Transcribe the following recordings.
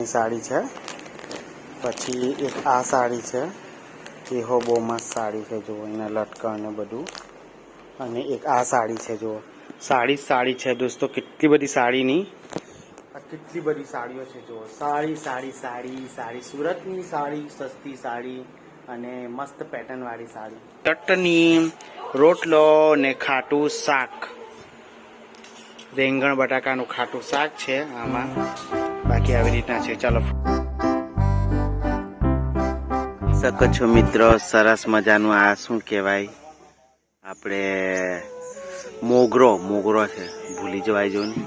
साड़ी है पछी एक आ साड़ी है एहो बहु मस्त साड़ी है जो एना लटका ने बधु अने एक आ साड़ी है जो साड़ी साड़ी है दोस्तों कितनी बड़ी साड़ी नहीं कितनी बड़ी साड़ीओ है जो साड़ी साड़ी साड़ी साड़ी सूरतनी साड़ी सस्ती साड़ी अने मस्त पेटर्न वाली साड़ी चटनी रोटलो ने खाटू शाक रेंगण बटाकाનું ખાટું શાક છે આમાં બાકી આવી રીતના છે ચાલો શકો છો મિત્રો સરસ મજાનું આ શું કહેવાય આપણે મોગરો મોગરો છે ભૂલી જવાય જો ને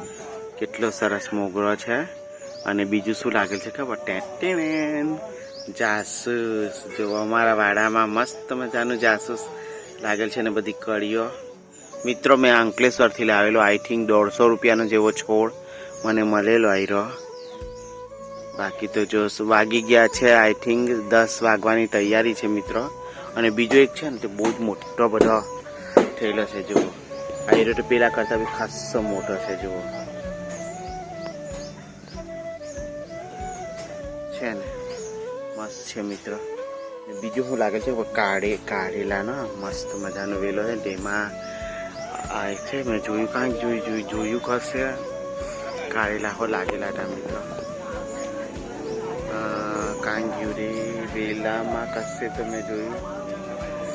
કેટલો સરસ મોગરો છે અને બીજું શું લાગેલ છે ખબર ટેટેન જાસૂસ જો અમારા વાડામાં મસ્ત મજાનું જાસૂસ લાગેલ છે ને બધી કળીઓ मित्रों मैं अंकलेश्वर थी लावेलो आई थिंक 150 रुपया जेवो छोड़ मने मळेलो आयरो बाकी तो जो वागी गया छे आई थिंक 10 वागवानी तैयारी छे मित्रों अने बीजो एक छे ने ते बहुत मोटो बधो थयेलो छे जो आयरो तो पेला करता भी खासो मोटो छे जो छे ने मस्त छे मित्रों बीजो हूँ लागे छे काढ़ेला ना मस्त मजानो वेलो छे तेमां आए थे मैं जोयू कहाँ जोयू कसे काढ़ेला हो लागेला था मित्रों कहाँ गयु रे वेला में कसे तो मैं जोयू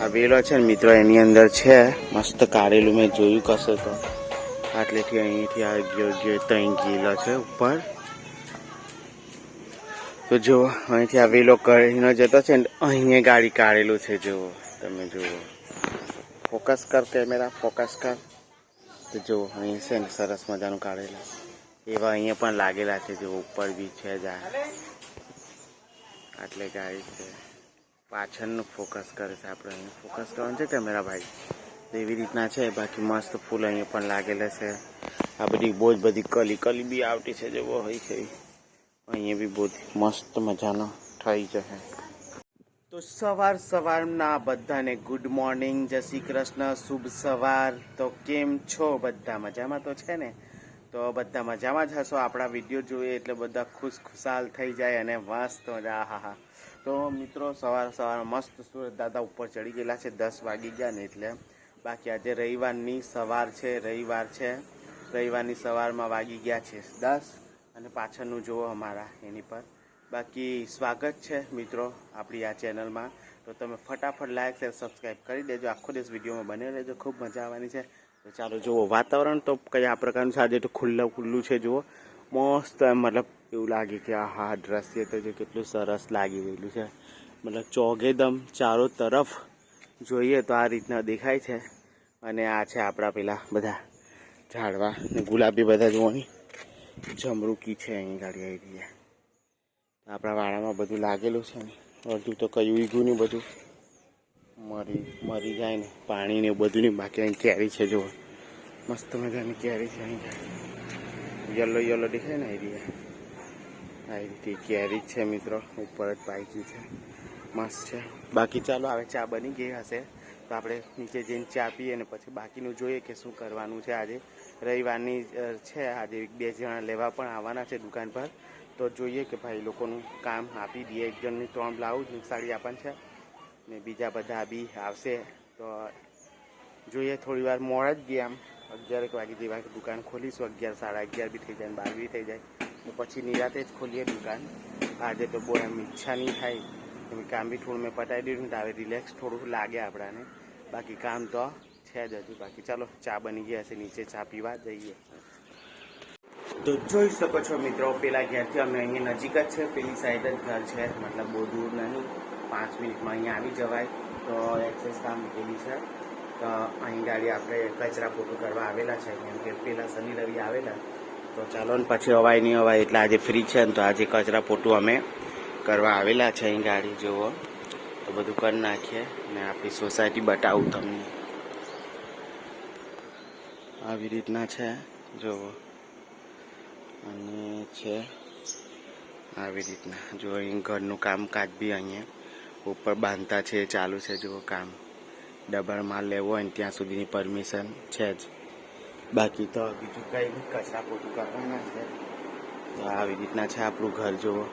आ वेलो छे मित्रों एनी अंदर छे मस्त काढ़ेलू मैं जोयू कसे तो आटले थी अहीं थी आ गयो तई गયેલો छे ऊपर तो जो अहीं थी आ वेलो करीने जतो छे अहीं गाड़ी काढ़ेलू छे जो तमे जुओ फोकस कर कैमेरा फोकस कर तो जो अहीं से सरस मजानु काढ़ेला एवा अहीं पण लागेला छे जो ऊपर भी छे जा आटले गाड़ी छे पाछळनु फोकस करे छे आपणे अहीं फोकस करवानुं छे कैमेरा भाई एवी रीतना छे बाकी मस्त फूल अहीं पण लागेला छे आ बधी बहुत बधी कली कली भी आवती छे जो होय छे अहीं भी बहुत मस्त मजानो थई जशे तो सवार सवार ना बधाने गुड मॉर्निंग जय श्री कृष्ण शुभ सवार तो केम छो बधा मजामां तो छे ने तो बधा मजामां ज हशो आपणा विडियो जोईए एटले बधा खुश खुशाल थई जाय अने मस्त मजा आहा तो मित्रों सवार सवार मस्त सूरज दादा ऊपर चढ़ी गेला छे 10 वागी गया ने एटले बाकी आज रविवारनी सवार छे रविवारनी सवारमां वागी गया छे 10 अने पाछळनुं जोવો अमारा एनी पर बाकी स्वागत है मित्रों अपनी आ चेनल में तो तब फटाफट लाइक शेर सब्सक्राइब कर देजो आखो दिवस वीडियो में बने रहो खूब मजा आवानी है तो चलो जुओ वातावरण तो क्या प्रकार आज तो खुल्लू है जुओ मस्त मतलब एवं लगे कि हाँ दृश्य तो जो के सरस लगी रहेलू है मतलब चौगेदम चारों तरफ जोईए तो आ रीतना देखाय है अने आ छे आपड़ा पेला बधा झाड़वा गुलाबी बधा जो जमरूकी है अहीं गाड़ी आई रही है आपણા વાડામાં બધું લાગેલું છે ને અડધું તો કયું ઊગ્યું ને બધું મરી જાય ને પાણી ને બધું ને બાકી અહીં કેરી છે જો મસ્ત મજાની કેરી છે અહીં યલો યલો દેખાય ને એરિયા આ રીતે કેરી છે મિત્રો ઉપર જ પાકી છે મસ્ત છે બાકી ચાલો હવે ચા બની ગઈ હશે તો આપણે નીચે જઈને ચા પીએ અને પછી બાકીનું જોઈએ કે શું કરવાનું છે આજે રવિવારની છે આજે 2 જણા લેવા પણ આવવાના છે દુકાન પર तो જોઈએ કે ભાઈ લોકોનું કામ આપી દઈએ એક જણની 3 બ્લાઉઝ સાડી આપવાની છે ને બીજા બધા બી આવશે તો જોઈએ થોડી વાર મોડ જ ગયા આમ 11 વાગે જેવા દુકાન ખોલીશું 11 સાડા 11 બી થઈ જાય 12 બી થઈ જાય તો પછી નિરાતે જ ખોલીએ દુકાન આજે તો બહુ એમ ઈચ્છા નહીં થાય કેમ કામ બી થોડું મેં પતાવી દીધું તો હવે રિલેક્સ થોડું લાગે આપણાને બાકી કામ તો છે જ હજુ બાકી ચાલો ચા બની ગઈ હશે નીચે ચા પીવા જઈએ तो જોઈ શકો છો મિત્રો પેલા ઘેરથી અમે અહીં નજીક જ છે પેલી સાઈડ જ ઘર છે મતલબ બહુ દૂર નહીં 5 મિનિટમાં અહીં આવી જવાય તો એક્સેસ કામ મૂકેલી છે તો અહીં ગાડી આપણે કચરા પોતું કરવા આવેલા છે કેમ કે પેલા શનિ રવિ આવેલા તો ચાલો ને પછી અવાય નહીં અવાય એટલે આજે ફ્રી છે ને તો આજે કચરા પોતું અમે કરવા આવેલા છે અહીં ગાડી જુઓ તો બધું કરી નાખીએ ને આપણી સોસાયટી બતાવું તમને આવી રીતના છે જુઓ અને છે આવી રીતના જો અહીં ઘરનું કામકાજ બી અહીંયા ઉપર બાંધતા છે ચાલુ છે જો કામ ડબલ માલ લેવો હોય ને ત્યાં સુધીની પરમિશન છે જ બાકી તો બીજું કંઈ નહીં કચરા પોતું કરવાના છે તો આવી રીતના છે આપણું ઘર જુઓ.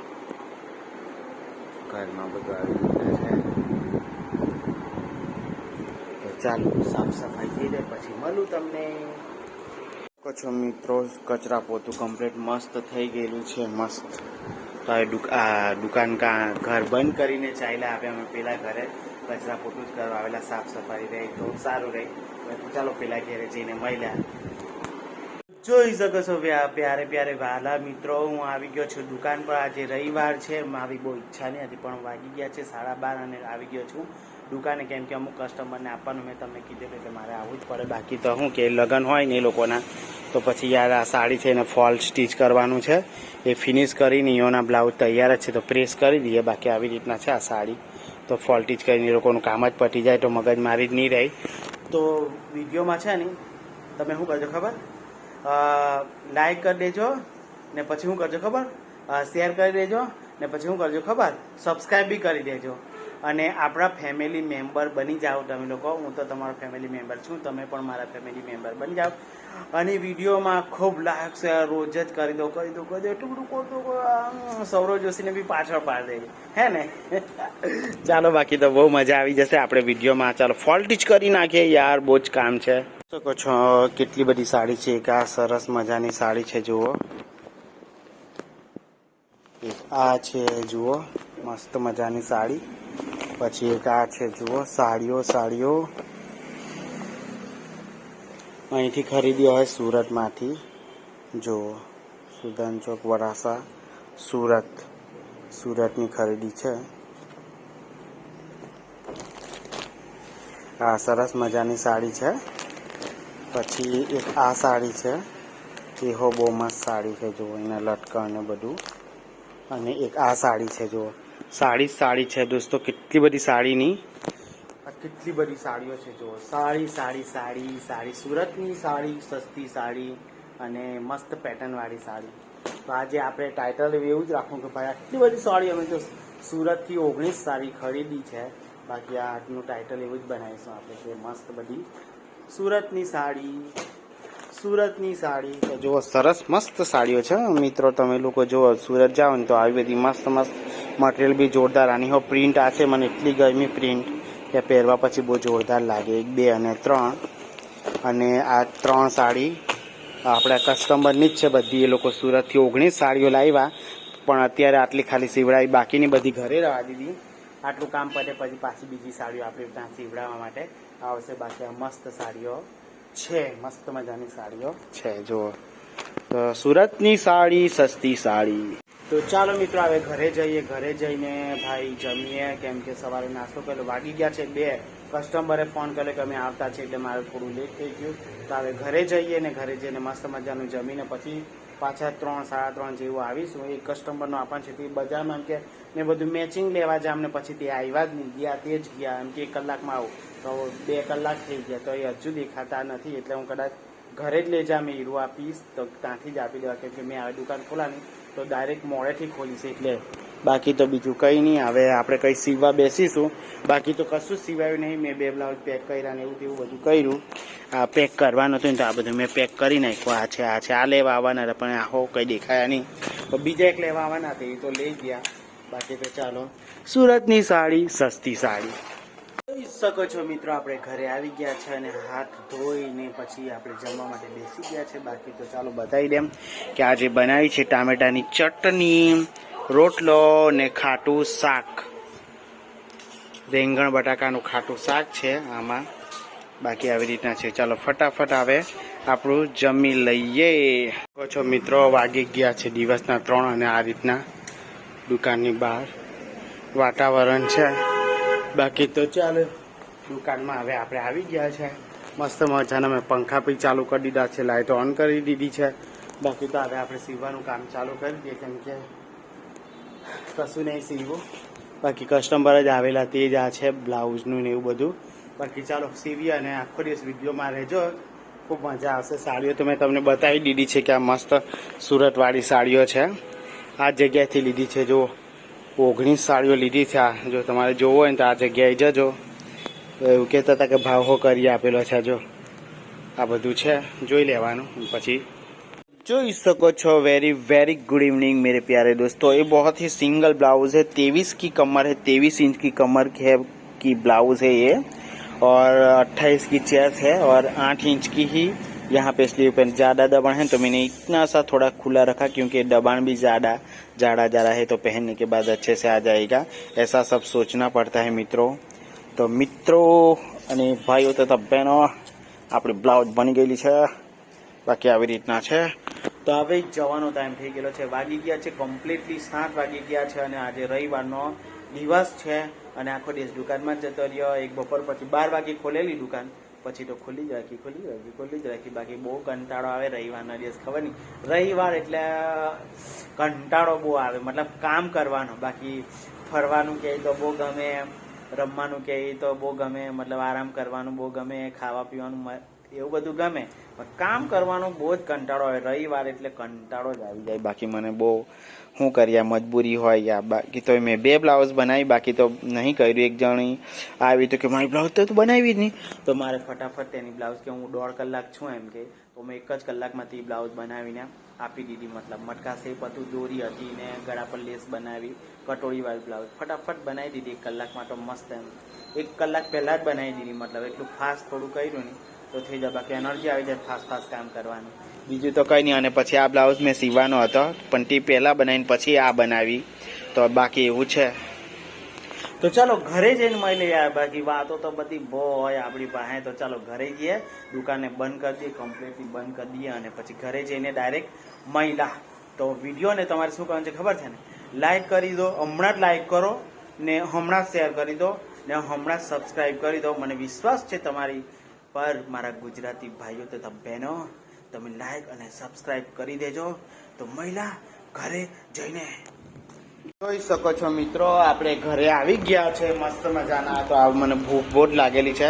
ઘરમાં બધું આવી રીતના છે. તો ચાલો સાફ સફાઈ થઈ જાય પછી મળું તમને. છો મિત્રો, કચરા પોતું કમ્પ્લીટ મસ્ત થઈ ગયેલું છે. મસ્ત. તો હવે દુકાન ઘર બંધ કરીને ચાલ્યા આવે અમે પેલા ઘરે કચરા પોતું જ કરવા આવેલા. સાફ સફાઈ રહી તો સારું રહી. ચાલો પેલા ઘરે જઈને મળ્યા. જોઈ શકો છો પ્યારે પ્યારે વહાલા મિત્રો, હું આવી ગયો છું દુકાન પર. આજે રવિવાર છે. મારી બહુ ઈચ્છા નહીં હતી પણ વાગી ગયા છે 12:30 અને આવી ગયો છું દુકાને. કેમ કે અમુક કસ્ટમરને આપવાનું મેં તમને કીધું એટલે મારે આવવું જ પડે. બાકી તો શું કે લગ્ન હોય ને એ લોકોના તો પછી યાર આ સાડી છે એને ફોલ સ્ટીચ કરવાનું છે. એ ફિનિશ કરીને એઓના બ્લાઉઝ તૈયાર જ છે તો પ્રેસ કરી દઈએ. બાકી આવી રીતના છે આ સાડી તો ફોલ સ્ટીચ કરીને એ લોકોનું કામ જ પતી જાય તો મગજ મારી જ નહીં રહી. તો વિડીયોમાં છે ને તમે શું કરજો ખબર, લાઈક કરી દેજો ને પછી શું કરજો ખબર, શેર કરી દેજો ને પછી શું કરજો ખબર, સબસ્ક્રાઈબ બી કરી દેજો. અને આપણા ફેમિલી મેમ્બર બની જાઓ તમે લોકો. હું તો તમારો ફેમિલી મેમ્બર છું, તમે પણ મારા ફેમિલી મેમ્બર બની જાઓ. અને વિડીયોમાં ખૂબ લાઈક શેર રોજ જ કરી દો એટલું બધું કરતો. સૌરવ જોશીને બી પાછળ પાડી દેજો હે ને. ચાલો બાકી તો બહુ મજા આવી જશે આપણે વિડીયોમાં. ચાલો ફોલ સ્ટીચ કરી નાખીએ યાર, બહુ જ કામ છે. શકો છો કેટલી બધી સાડી છે. એક આ સરસ મજાની સાડી છે જુઓ. એક આ છે જુઓ મસ્ત મજાની સાડી. પછી એક આ છે જુઓ સાડીઓ અહીંથી ખરીદી હોય સુરતમાંથી. જુઓ સુદાન ચોક વરાસા સુરતની ખરીદી છે. આ સરસ મજાની સાડી છે. પછી એક આ સાડી છે, એહો બહુ મસ્ત સાડી છે જુઓ, એના લટકન અને બધું. અને એક આ સાડી છે જુઓ, સાડી છે દોસ્તો. કેટલી બધી સાડીની કેટલી બધી સાડીઓ છે જુઓ. સાડી સુરતની સાડી, સસ્તી સાડી અને મસ્ત પેટર્નવાળી સાડી. તો આજે આપણે ટાઇટલ એવું જ રાખવું કે ભાઈ આટલી બધી સાડી અમે તો સુરતથી 19 સાડી ખરીદી છે. બાકી આજનું ટાઇટલ એવું જ બનાવીશું આપણે કે મસ્ત બધી સુરતની સાડી. તો જુઓ સરસ મસ્ત સાડીઓ છે મિત્રો. તમે લોકો જુઓ સુરત જાઓ ને તો આવી બધી મસ્ત મટીરિયલ બી જોરદાર. આની હો પ્રિન્ટ આ છે, મને એટલી ગમી પ્રિન્ટ કે પહેરવા પછી બહુ જોરદાર લાગે. 1, 2 અને 3. અને આ 3 સાડી આપણા કસ્ટમરની જ છે બધી. એ લોકો સુરતથી 19 સાડીઓ લાવ્યા પણ અત્યારે આટલી ખાલી સીવડાવી, બાકીની બધી ઘરે રહેવા દીધી. આટલું કામ પતે પછી પાછી બીજી સાડીઓ આપણે ત્યાં સીવડાવવા માટે આવશે. બાકી આ મસ્ત સાડીઓ છે, મસ્ત મજાની સાડીઓ છે જુઓ. તો સુરતની સાડી, સસ્તી સાડી. તો ચાલો મિત્રો હવે ઘરે જઈએ. ઘરે જઈને ભાઈ જમીએ. કેમ કે સવારે નાસ્તો કર્યો. વાગી ગયા છે 2. કસ્ટમરે ફોન કર્યો કે અમે આવતા છે એટલે મારે થોડું લેટ થઈ ગયું. તો હવે ઘરે જઈએ ને ઘરે જઈને મસ્ત મજાનું જમીને પછી પાછા 3, 3:30 જેવું આવીશું. એક કસ્ટમરનો આપણને છે તે બજારમાં એમ કે મેં બધું મેચિંગ લેવા જામ ને પછી તે આવ્યા જ નહીં. ગયા તે જ ગયા એમ કે 1 કલાકમાં આવું. તો 2 કલાક થઈ ગયા તો એ હજુ દેખાતા નથી. એટલે હું કદાચ ઘરે જ લઈ જામ, હીરો આપીશ તો ત્યાંથી જ આપી દેવા. કેમ કે મેં હવે દુકાન ખોલાની તો ડાયરેક્ટ મોડેથી ખોલીશ એટલે. બાકી તો બીજું કંઈ નહીં. હવે આપણે કંઈ સીવવા બેસીશું. બાકી તો કશું સિવાયું નહીં. મેં 2 બ્લાઉઝ પેક કર્યા ને એવું તેવું બધું કર્યું. આ પેક કરવાનું હતું ને તો આ બધું મેં પેક કરી નાખ્યું. આ લેવા આવવાના હતા પણ આહો કંઈ દેખાયા નહીં. તો બીજા એક લેવા આવવાના હતા એ તો લઈ ગયા. બાકી તો ચાલો સુરતની સાડી, સસ્તી સાડી. જોઈ શકો છો મિત્રો આપણે ઘરે આવી ગયા છે અને હાથ ધોઈને પછી આપણે જમવા માટે બેસી ગયા છે. બાકી તો ચાલો બતાવી દેમ કે આજે બનાવી છે ટામેટાની ચટણી, રોટલો ને ખાટું શાક. રીંગણ બટાકાનું ખાટું શાક છે આમાં. બાકી આવી રીતના છે. ચાલો ફટાફટ આવે આપણું જમી લઈએ. છો મિત્રો વાગી ગયા છે દિવસના 3 અને આ રીતના દુકાનની બહાર વાતાવરણ છે. બાકી તો ચાલો દુકાનમાં હવે આપણે આવી ગયા છે. મસ્ત મજાના મેં પંખા પણ ચાલુ કરી દીધા છે, લાઇટ ઓન કરી દીધી છે. બાકી તો હવે આપણે સીવવાનું કામ ચાલુ કરી દઈએ કેમ કે કશું નહીં સીવું. બાકી કસ્ટમર જ આવેલા તે જ આ છે બ્લાઉઝનું ને એવું બધું. બાકી ચાલો સીવીએ અને આખો દિવસ વિડીયોમાં રહેજો, ખૂબ મજા આવશે. સાડીઓ તો મેં તમને બતાવી દીધી છે કે આ મસ્ત સુરતવાળી સાડીઓ છે. આ જગ્યાએથી લીધી છે. જો 19 સાડીઓ લીધી છે. આ જો તમારે જોવો હોય ને તો આ જગ્યાએ જજો. એવું કહેતા હતા કે ભાવ કરી આપેલો છે. જો આ બધું છે જોઈ લેવાનું. પછી જોઈ શકો છો वेरी वेरी गुड इवनिंग मेरे प्यारे दोस्तों। ये बहुत ही सिंगल ब्लाउज है, 23 की कमर है, 23 इंच की कमर की ब्लाउज है ये, और 28 की चेस्ट है और 8 इंच की ही यहाँ पे स्लीव पे ज़्यादा दबाण है तो मैंने इतना सा थोड़ा खुला रखा क्योंकि दबाण भी ज़्यादा ज़्यादा है तो पहनने के बाद अच्छे से आ जाएगा। ऐसा सब सोचना पड़ता है मित्रों। तो मित्रों અને ભાઈઓ તથા બહેનો આપણી બ્લાઉઝ બની ગયેલી છે, બાકી આવી રીતના છે। તો હવે જવાનો ટાઈમ થઈ ગયેલો છે, વાગી ગયા છે કમ્પ્લીટલી 7 વાગી ગયા છે અને આજે રવિવારનો દિવસ છે અને આખો દિવસ દુકાનમાં જતો રહ્યો। એક બપોર પછી 12 વાગે ખોલેલી દુકાન, પછી તો ખુલ્લી જ રાખી। બાકી બહુ કંટાળો આવે રવિવારના દિવસ, ખબર નહીં રવિવાર એટલે કંટાળો બહુ આવે, મતલબ કામ કરવાનો, બાકી ફરવાનું કહે તો બહુ ગમે, રમવાનું કહે તો બહુ ગમે, મતલબ આરામ કરવાનું બહુ ગમે, ખાવા પીવાનું એવું બધું ગમે, પણ કામ કરવાનો બહુ જ કંટાળો આવે રવિવાર એટલે કંટાળો જ આવી જાય। બાકી મને બહુ શું કરીએ, મજબૂરી હોય યા બાકી તો મેં 2 બ્લાઉઝ બનાવી, બાકી તો નહીં કર્યું। એક જણી આવી તો કે મારી બ્લાઉઝ તો તું બનાવી જ નહીં, તો મારે ફટાફટ તેની બ્લાઉઝ કે હું 1.5 કલાક છું એમ કે, તો મેં 1 જ કલાકમાં તે બ્લાઉઝ બનાવીને આપી દીધી। મતલબ મટકા શેપ હતું, દોરી હતી ને ગળા પર લેસ બનાવી, કટોરીવાળી બ્લાઉઝ ફટાફટ બનાવી દીધી 1 કલાકમાં। તો મસ્ત એમ 1 કલાક પહેલાં જ બનાવી દીધી, મતલબ એટલું ફાસ્ટ થોડું કર્યું નહીં તો થઈ જાય, બાકી એનર્જી આવી જાય ફાસ્ટ કામ કરવાની, બીજું તો કંઈ નહીં। અને પછી આ બ્લાઉઝ મેં સીવવાનો હતો પણ તે પહેલાં બનાવીને પછી આ બનાવી, તો બાકી એવું છે। તો ચાલો ઘરે જઈને મળી યાર, બાકી વાતો તો બધી બહુ હોય આપણી પાસે। તો ચાલો ઘરે જઈએ, દુકાને બંધ કરી દઈએ, કમ્પ્લીટલી બંધ કરી દઈએ અને પછી ઘરે જઈને ડાયરેક્ટ મહિલા। તો વિડીયોને તમારે શું કરવાનું છે ખબર છે ને, લાઈક કરી દો, હમણાં જ લાઈક કરો ને હમણાં જ શેર કરી દો ને હમણાં જ સબસ્ક્રાઈબ કરી દો। મને વિશ્વાસ છે તમારી પર મારા ગુજરાતી ભાઈઓ તથા બહેનો, તમે લાઈક અને સબસ્ક્રાઈબ કરી દેજો। તો મહિલા ઘરે જઈને જોઈ શકો છો મિત્રો, આપણે ઘરે આવી ગયા છે મસ્ત મજાના। તો આ મને ભૂખ બહુ જ લાગેલી છે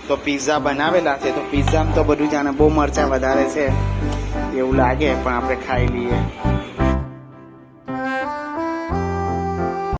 તો પિઝા બનાવેલા છે, તો પિઝામાં તો બધું જાણે બહુ મરચાં વધારે છે એવું લાગે, પણ આપણે ખાઈ લઈએ।